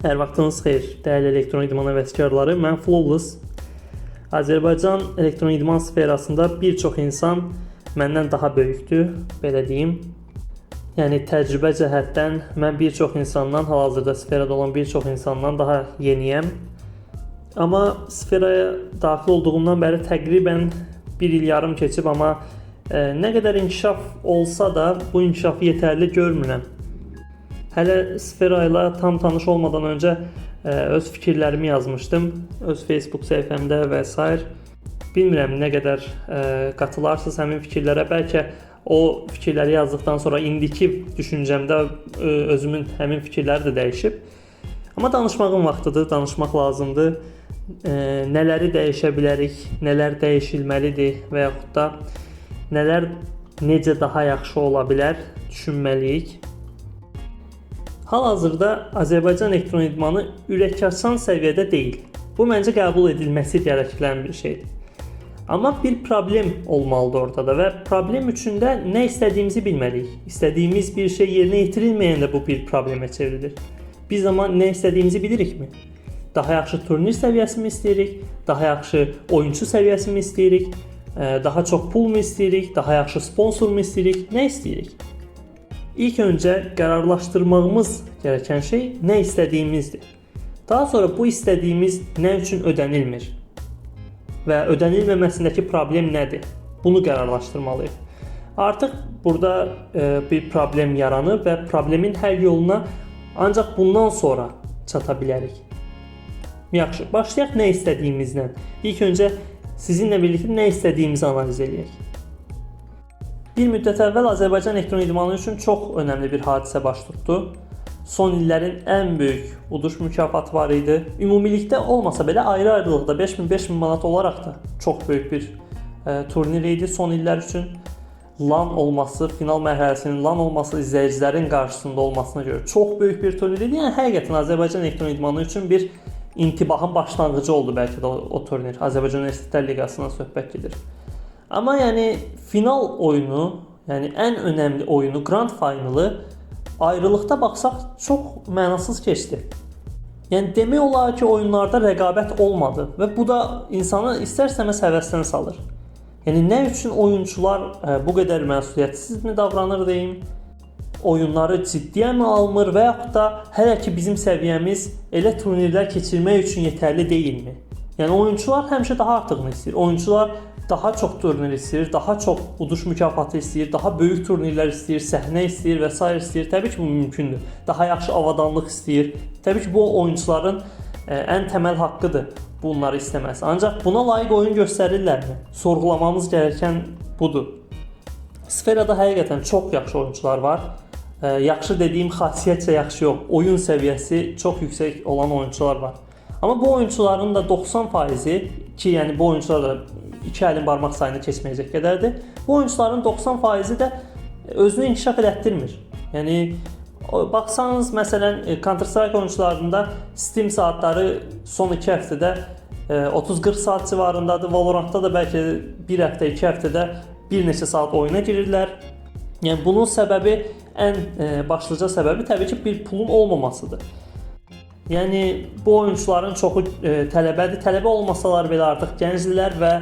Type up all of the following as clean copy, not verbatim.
Hər vaxtınız xeyir, dəyərli elektron idman həvəskarları. Mən Flawless. Azərbaycan elektron idman sferasında bir çox insan məndən daha böyükdür, belə deyim. Yəni təcrübə cəhətdən mən bir çox insandan, hal-hazırda sferada olan bir çox insandan daha yeniyəm. Amma sferaya daxil olduğumdan bəri təqribən 1 il yarım keçib, amma nə qədər inkişaf olsa da bu inkişafı yetərli görmürəm. Hələ sfera ilə tam tanış olmadan öncə öz fikirlərimi yazmışdım öz Facebook səhifəmdə və s. Bilmirəm nə qədər qatılarsınız həmin fikirlərə. Bəlkə o fikirləri yazdıqdan sonra indiki düşüncəmdə özümün həmin fikirləri də dəyişib. Amma danışmağın vaxtıdır, danışmaq lazımdır. Nələri dəyişə bilərik, nələr dəyişilməlidir və yaxud da nələr necə daha yaxşı ola bilər düşünməliyik. Hal-hazırda Azərbaycan elektron idmanı ürəkaçan səviyyədə deyil. Bu məncə qəbul edilməsi gərəkilən bir şeydir. Amma bir problem olmalıdır ortada və problem üçün də nə istədiyimizi bilməliyik. İstədiyimiz bir şey yerinə yetirilməyəndə bu bir problemə çevrilir. Biz amma nə istədiyimizi bilirikmi? Daha yaxşı turnir səviyyəsi mi istəyirik? Daha yaxşı oyunçu səviyyəsi mi istəyirik? Daha çox pul mu istəyirik? Daha yaxşı sponsor mu istəyirik? Nə istəyirik? İlk öncə qərarlaşdırmağımız gerəkən şey nə istədiyimizdir. Daha sonra bu istədiyimiz nə üçün ödənilmir və ödənilməməsindəki problem nədir? Bunu qərarlaşdırmalıyıq. Artıq burada bir problem yaranır və problemin həll yoluna ancaq bundan sonra çata bilərik. Yaxşı, başlayaq nə istədiyimizdən. İlk öncə sizinlə birlikdə nə istədiyimizi analiz edək. Bir müddət əvvəl Azərbaycan elektron idmanı üçün çox önəmli bir hadisə baş tutdu. Son illərin ən böyük uduş mükafatı var idi. Ümumilikdə olmasa belə ayrı-ayrılıqda 5000 manat olaraq da çox böyük bir turnir idi son illər üçün. LAN olması, final mərhələsinin LAN olması, izləyicilərin qarşısında olmasına görə çox böyük bir turnir idi. Yəni həqiqətən Azərbaycan elektron idmanı üçün bir intibahın başlanğıcı oldu bəlkə də o turnir. Azərbaycan Universitetlər Liqasından söhbət gedir. Amma yəni final oyunu, yəni ən önəmli oyunu, Grand Finalı ayrılıqda baxsaq çox mənasız keçdi. Yəni demək olar ki, oyunlarda rəqabət olmadı və bu da insanı istər-istəməz həvəsdən salır. Yəni nə üçün oyunçular bu qədər məsuliyyətsiz mi davranır deyim? Oyunları ciddiyə mi almır və yaxud da hələ ki bizim səviyyəmiz elə turnirlər keçirmək üçün yetərli deyilmi? Yəni oyunçular həmişə daha artıqını istəyir. Oyunçular daha çox turnir istəyir, daha çox uduş mükafatı istəyir, daha böyük turnirlər istəyir, səhnə istəyir və s. istəyir. Təbii ki, bu mümkündür. Daha yaxşı avadanlıq istəyir. Təbii ki, bu oyunçuların ən təməl haqqıdır bunları istəməsi. Ancaq buna layiq oyun göstərirlərmi? Sorğulamamız gərəkən budur. Sferada həqiqətən çox yaxşı oyunçular var. Yaxşı dediyim xasiyyətcə yaxşı yox. Oyun səviyyəsi çox yüksək olan oyunçular var. Amma bu oyunçuların da 90%-i ki, yəni bu oyunçular da 2 əlin barmaq sayını keçməyəcək qədərdir. Bu oyunçuların 90%-i də özünü inkişaf elətdirmir. Yəni baxsanız məsələn Counter-Strike oyunçularında Steam saatları son 2 həftədə 30-40 saat civarındadır. Valorantda da bəlkə 1 həftə, 2 həftədə bir neçə saat oyuna girirlər. Yəni bunun səbəbi ən başlıca səbəbi təbii ki bir pulun olmamasıdır. Yəni bu oyunçuların çoxu tələbədir. Tələbə olmasalar belə artıq gəncdilər və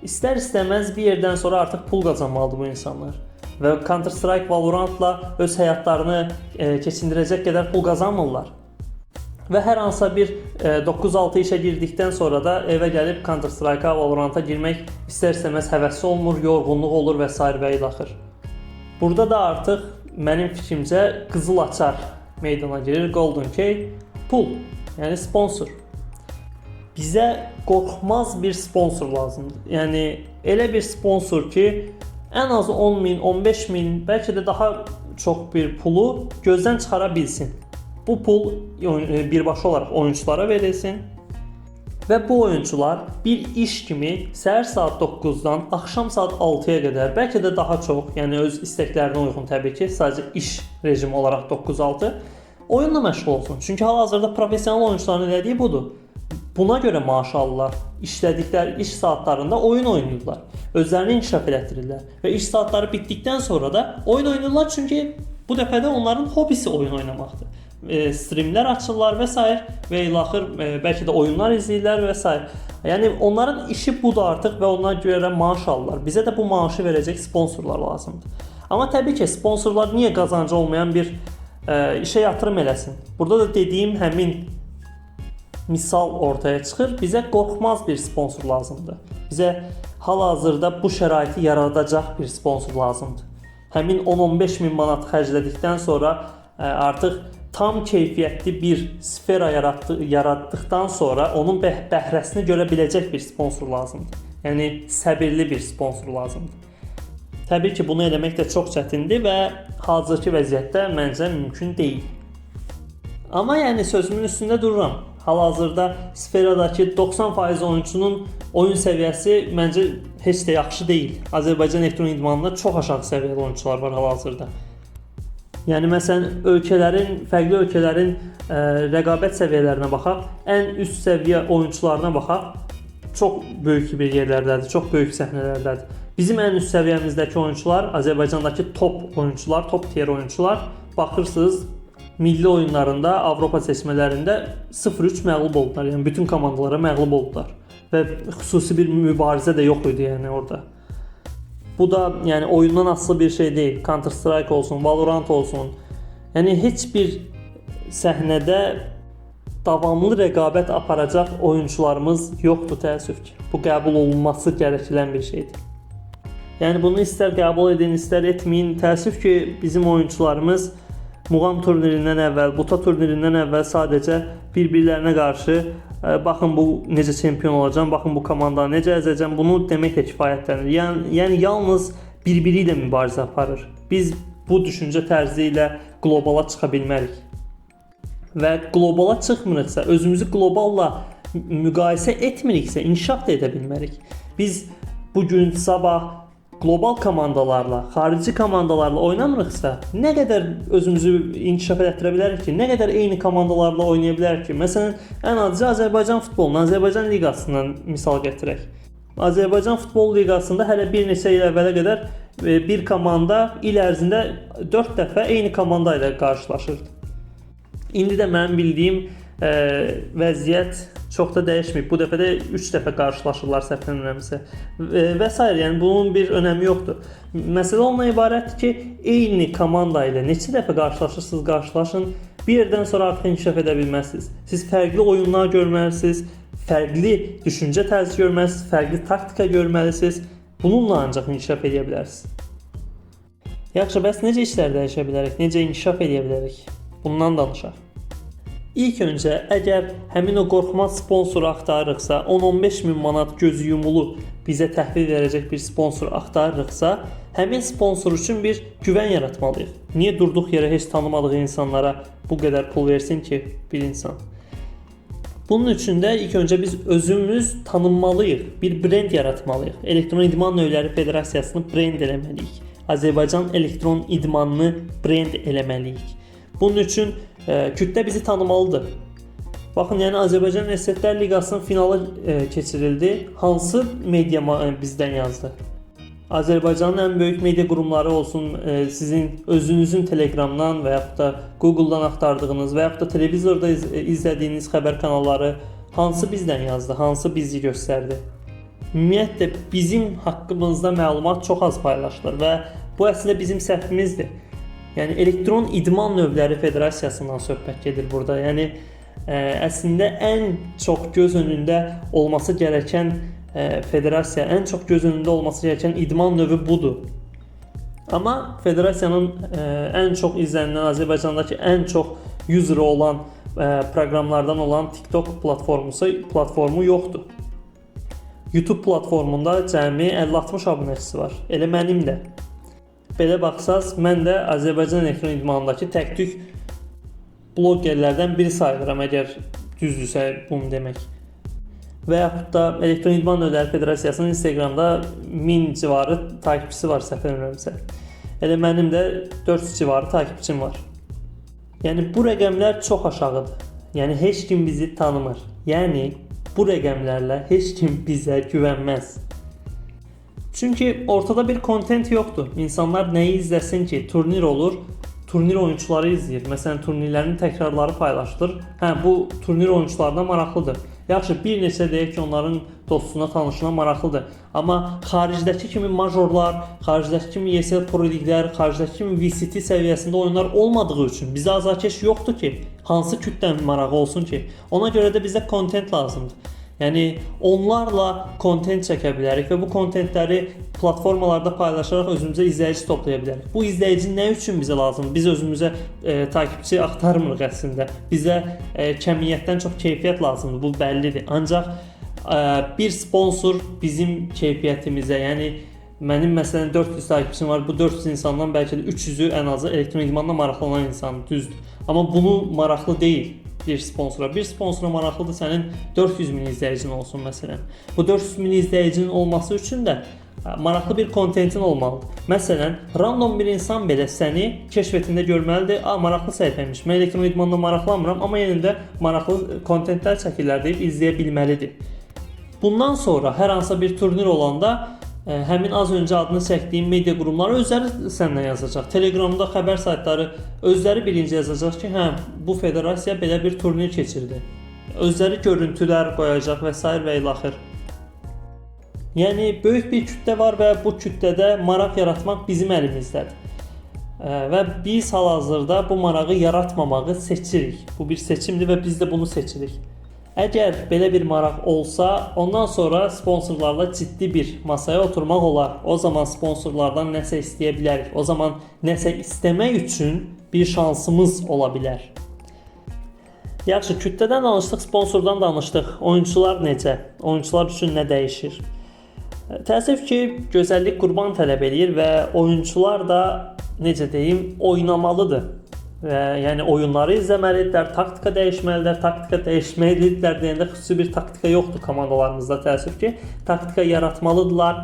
istər-istəməz bir yerdən sonra artıq pul qazanmalıdır bu insanlar. Və Counter-Strike, Valorantla öz həyatlarını keçindirəcək qədər pul qazanmırlar. Və hər hansısa bir 9-6 işə girdikdən sonra da evə gəlib Counter-Strike'a, Valorant'a girmək istər-istəməz həvəsi olmur, yorğunluq olur və s. və ilaxır. Burada da artıq mənim fikrimcə qızıl açar meydana girir, Golden Key, pul, yəni sponsor. Bizə qorxmaz bir sponsor lazımdır. Yəni elə bir sponsor ki, ən az 10.000, 15.000, bəlkə də daha çox bir pulu gözdən çıxara bilsin. Bu pul birbaşa olaraq oyunçulara verilsin və bu oyunçular bir iş kimi səhər saat 9-dan axşam saat 6-ya qədər, bəlkə də daha çox, yəni öz istəklərinə uyğun təbii ki, sadəcə iş rejimi olaraq 9-6 oyunla məşğul olsun. Çünki hal-hazırda professional oyunçuların elədiyi budur. Buna görə maaş alırlar. İşlədikləri iş saatlarında oyun oynayırlar. Özlərini inkişaf elətdirirlər və iş saatları bitdikdən sonra da oyun oynayırlar çünki bu dəfə də onların hobisi oyun oynamaqdır. streamlər açırlar və s. və ilaxır bəlkə də oyunlar izləyirlər və s. Yəni onların işi budur artıq və ona görə maaş alırlar. Bizə də bu maaşı verəcək sponsorlar lazımdır. Amma təbii ki, sponsorlar niyə qazancı olmayan bir işə yatırım eləsin? Burada da dediyim həmin misal ortaya çıxır. Bizə qorxmaz bir sponsor lazımdır. Bizə hal-hazırda bu şəraiti yaradacaq bir sponsor lazımdır. Həmin 10-15 min manat xərclədikdən sonra artıq tam keyfiyyətli bir sfera yaratdıqdan sonra onun bəhrəsini görə biləcək bir sponsor lazımdır. Yəni səbirli bir sponsor lazımdır. Təbii ki, bunu eləmək də çox çətindir və hazırki vəziyyətdə məncə mümkün deyil. Amma yəni sözümün üstündə dururam. Hal-hazırda sferadakı 90% oyunçunun oyun səviyyəsi məncə heç də yaxşı deyil. Azərbaycan elektron idmanında çox aşağı səviyyəli oyunçular var hal-hazırda. Yəni məsələn fərqli ölkələrin rəqabət səviyyələrinə baxaq, ən üst səviyyə oyunçularına baxaq, çox böyük bir yerlərdədir, çox böyük səhnələrdədir. Bizim ən üst səviyyəmizdəki oyunçular, Azərbaycandakı top oyunçular, top tier oyunçular, baxırsınız milli oyunlarında, Avropa seçmələrində 0-3 məğlub oldular. Yəni bütün komandalara məğlub oldular və xüsusi bir mübarizə də yox idi yəni orada. Bu da yəni oyundan asılı bir şey deyil. Counter Strike olsun, Valorant olsun. Yəni heç bir səhnədə davamlı rəqabət aparacaq oyunçularımız yoxdur təəssüf ki. Bu qəbul olunması gərəkilən bir şeydir. Yəni bunu istər qəbul edin, istər etməyin. Təəssüf ki, bizim oyunçularımız Muğam turnirindən əvvəl, Buta turnirindən əvvəl sadəcə bir-birlərinə qarşı baxın bu necə çempion olacam, baxın bu komandanı necə əzəcəm, bunu deməklə kifayətlənir. Yəni yalnız bir-biri ilə mübarizə aparır. Biz bu düşüncə tərzi ilə qlobala çıxa bilmərik. Və qlobala çıxmırıqsa, özümüzü qloballa müqayisə etmiriksə, inkişaf da edə bilmərik. Biz bugün, sabah qlobal komandalarla, xarici komandalarla oynamırıqsa, nə qədər özümüzü inkişaf etdirə bilərik ki, nə qədər eyni komandalarla oynaya bilərik ki, məsələn, ən azca Azərbaycan futbolundan, Azərbaycan liqasından misal gətirək. Azərbaycan futbol liqasında hələ bir neçə il əvvələ qədər bir komanda il ərzində 4 dəfə eyni komanda ilə qarşılaşırdı. İndi də mənim bildiyim vəziyyət çox da dəyişməyib. Bu dəfə də 3 dəfə qarşılaşırlar səhv etmirəmsə və s. Yəni bunun bir önəmi yoxdur. Məsələ ondan ibarətdir ki, eyni komanda ilə neçə dəfə qarşılaşırsınız, qarşılaşın, bir yerdən sonra artıq inkişaf edə bilməzsiniz. Siz fərqli oyunlar görməlisiniz, fərqli düşüncə tərzi görməlisiniz, fərqli taktika görməlisiniz. Bununla ancaq inkişaf edə bilərsiniz. Yaxşı, bəs necə işlər dəyişə bilərik, necə inkişaf edə bilərik? Bundan danışaq. İlk öncə, əgər həmin o qorxmaz sponsoru axtarırıqsa, 10-15 min manat gözü yumulu bizə təhvil verəcək bir sponsor axtarırıqsa, həmin sponsor üçün bir güvən yaratmalıyıq. Niyə durduq yerə heç tanımadığı insanlara bu qədər pul versin ki bir insan? Bunun üçün də ilk öncə biz özümüz tanınmalıyıq, bir brend yaratmalıyıq. Elektron İdman Növləri Federasiyasını brend eləməliyik. Azərbaycan elektron idmanını brend eləməliyik. Bunun üçün kütlə bizi tanımalıdır. Baxın, yəni Azərbaycan Universitetlər Liqasının finalı keçirildi. Hansı media bizdən yazdı? Azərbaycanın ən böyük media qurumları olsun, sizin özünüzün Telegramdan və yaxud da Google'dan axtardığınız və yaxud da televizorda izlədiyiniz xəbər kanalları hansı bizdən yazdı, hansı bizi göstərdi? Ümumiyyətlə bizim haqqımızda məlumat çox az paylaşılır və bu əslində bizim səhvimizdir. Yəni elektron idman növləri federasiyasından söhbət gedir burada. Yəni əslində ən çox göz önündə olması gərəkən federasiya, ən çox göz önündə olması gərəkən idman növü budur. Amma federasiyanın ən çox izlənilən, Azərbaycandakı ən çox user olan proqramlardan olan TikTok platformu yoxdur. YouTube platformunda cəmi 50-60 abunəçisi var. Elə mənim də. Belə baxsaz, mən də Azərbaycan elektron idmanındakı tək-tük blogerlərdən biri sayılıram, əgər düzdürsə bunu demək. Və yaxud da Elektron İdman Növləri Federasiyasının Instagramda 1000 civarı takipçisi var, səhv etmirəmsə. Elə mənim də 400 civarı takipçim var. Yəni bu rəqəmlər çox aşağıdır. Yəni heç kim bizi tanımır. Yəni bu rəqəmlərlə heç kim bizə güvənməz. Çünki ortada bir kontent yoxdur. İnsanlar nəyi izləsin ki? Turnir olur, turnir oyunçuları izləyir. Məsələn, turnirlərin təkrarları paylaşılır. Hə, bu turnir oyunçularına maraqlıdır. Yaxşı, bir neçə deyək ki, onların dostuna, tanışına maraqlıdır. Amma xaricdəki kimi majorlar, xaricdəki kimi ESL Pro Liglər, xaricdəki kimi VCT səviyyəsində oyunlar olmadığı üçün bizə azarkeş yoxdur ki, hansı kütlənin marağı olsun ki. Ona görə də bizə kontent lazımdır. Yəni onlarla kontent çəkə bilərik və bu kontentləri platformalarda paylaşaraq özümüzə izləyici toplaya bilərik. Bu izləyici nə üçün bizə lazımdır? Biz özümüzə takipçi axtarmırıq əslində. Bizə kəmiyyətdən çox keyfiyyət lazımdır. Bu bəllidir. Ancaq bir sponsor bizim keyfiyyətimizə, yəni mənim məsələn 400 takipçim var. Bu 400 insandan bəlkə də 300-ü ən azı elektron idmanla maraqlanan insandır, düzdür. Amma bunu maraqlı deyil bir sponsora. Bir sponsora maraqlıdır sənin 400 min izləyicin olsun məsələn. Bu 400 min izləyicinin olması üçün də maraqlı bir kontentin olmalıdır. Məsələn, random bir insan belə səni keşfətində görməlidir. Maraqlı səhifəymiş. Mən elektron idmanla maraqlanmıram, amma yenə də maraqlı kontentlər çəkirlər deyib izləyə bilməlidir. Bundan sonra hər hansı bir turnir olanda həmin az öncə adını çəkdiyim media qurumları özləri səndən yazacaq. Telegramda xəbər saytları özləri birinci yazacaq ki, hə, bu federasiya belə bir turnir keçirdi. Özləri görüntülər qoyacaq və s. və ilaxır. Yəni böyük bir kütlə var və bu kütlədə maraq yaratmaq bizim əlimizdədir. Və biz hal-hazırda bu marağı yaratmamağı seçirik. Bu bir seçimdir və biz də bunu seçirik. Əgər belə bir maraq olsa, ondan sonra sponsorlarla ciddi bir masaya oturmaq olar. O zaman sponsorlardan nəsə istəyə bilərik. O zaman nəsə istəmək üçün bir şansımız ola bilər. Yaxşı, kütlədən danışdıq, sponsordan danışdıq. Oyunçular necə? Oyunçular üçün nə dəyişir? Təəssüf ki, gözəllik qurban tələb edir və oyunçular da, necə deyim, oynamalıdır. Yəni oyunları izləməlidirlər, taktika dəyişməlidirlər, taktika dəyişməlidirlər deyəndə xüsusi bir taktika yoxdur komandalarımızda təəssüf ki. Taktika yaratmalıdırlar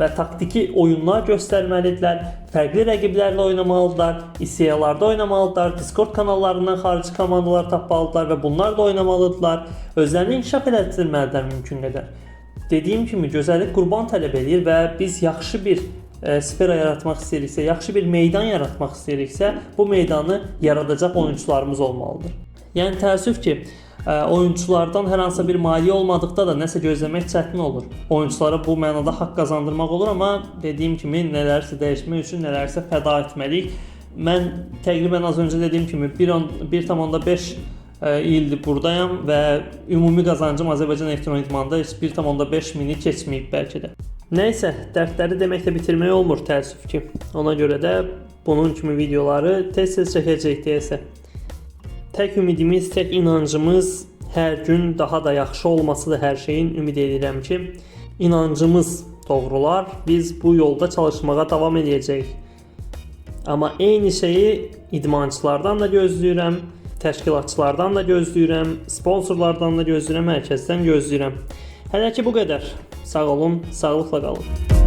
və taktiki oyunlar göstərməlidirlər, fərqli rəqiblərlə oynamalıdırlar, ICA-larda oynamalıdırlar, Discord kanallarından xarici komandalar tapmalıdırlar və bunlar da oynamalıdırlar. Özlərini inkişaf elətdirməlidirlər mümkün qədər. Dediyim kimi, gözəllik qurban tələb edir və biz yaxşı bir sfera yaratmaq istəyiriksə, yaxşı bir meydan yaratmaq istəyiriksə, bu meydanı yaradacaq oyunçularımız olmalıdır. Yəni təəssüf ki, oyunçulardan hər hansı bir maliyyə olmadıqda da nəsə gözləmək çətin olur. Oyunçulara bu mənada haqq qazandırmaq olur, amma dediyim kimi nələrsə dəyişmək üçün nələrsə fəda etməliyik. Mən təqribən az öncə dediyim kimi 1,5 ildir buradayam və ümumi qazancım Azərbaycan elektron idmanında heç 1,5 mini keçməyib bəlkə də. Nəysə, dərdləri deməklə bitirmək olmur təəssüf ki. Ona görə də bunun kimi videoları tez-tez çəkəcəyik deyəsə. Tək ümidimiz, tək inancımız hər gün daha da yaxşı olmasıdır hər şeyin. Ümid edirəm ki, inancımız doğrular. Biz bu yolda çalışmağa davam edəcəyik. Amma eyni şeyi idmançılardan da gözləyirəm, təşkilatçılardan da gözləyirəm, sponsorlardan da gözləyirəm, hər kəsdən gözləyirəm. Hələ ki bu qədər. Sağ olun, sağlıqla qalın.